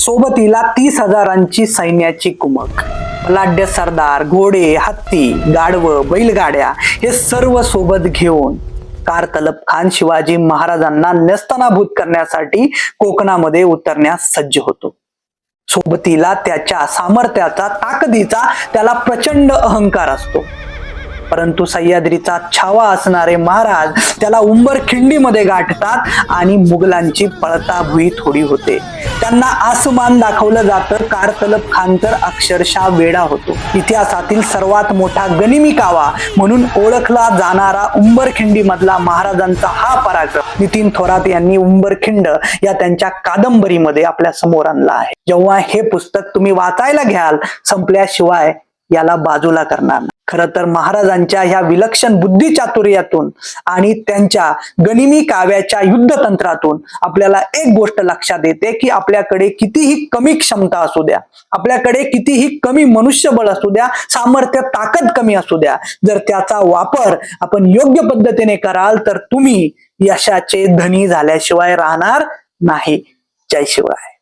सोबतीला 30,000 सैन्याची कुमक, बलाढ्य सरदार, घोडे, हत्ती, गाढवं, बैलगाड्या हे सर्व सोबत घेऊन कारतलब खान शिवाजी महाराजांना नेस्तनाभूत करण्यासाठी कोकणामध्ये उतरण्यास सज्ज होतो. सोबतीला त्याच्या सामर्थ्याचा, ताकदीचा त्याला प्रचंड अहंकार असतो. परंतु सह्याद्रीचा छावा असणारे महाराज त्याला उंबरखिंडीमध्ये गाठतात आणि मुघलांची पळताभुई थोडी होते. त्यांना आसमान दाखवलं जातं. कारतलब खान तर अक्षरशः वेडा होतो. इतिहासातील सर्वात मोठा गनिमी कावा म्हणून ओळखला जाणारा उंबरखिंडी मधला महाराजांचा हा पराक्रम नितीन थोरात यांनी उंबरखिंड या त्यांच्या कादंबरीमध्ये आपल्या समोर आणला आहे. जेव्हा हे पुस्तक तुम्ही वाचायला घ्याल, संपल्याशिवाय याला बाजूला करणार नाही. खरं तर महाराजांच्या ह्या विलक्षण बुद्धिचातुर्यातून आणि त्यांच्या गनिमी काव्याच्या युद्धतंत्रातून आपल्याला एक गोष्ट लक्षात येते की आपल्याकडे कितीही कमी क्षमता असू द्या, आपल्याकडे कितीही कमी मनुष्यबळ असू द्या, सामर्थ्य ताकद कमी असू द्या, जर त्याचा वापर आपण योग्य पद्धतीने कराल तर तुम्ही यशाचे धनी झाल्याशिवाय राहणार नाही. जय शिवराय.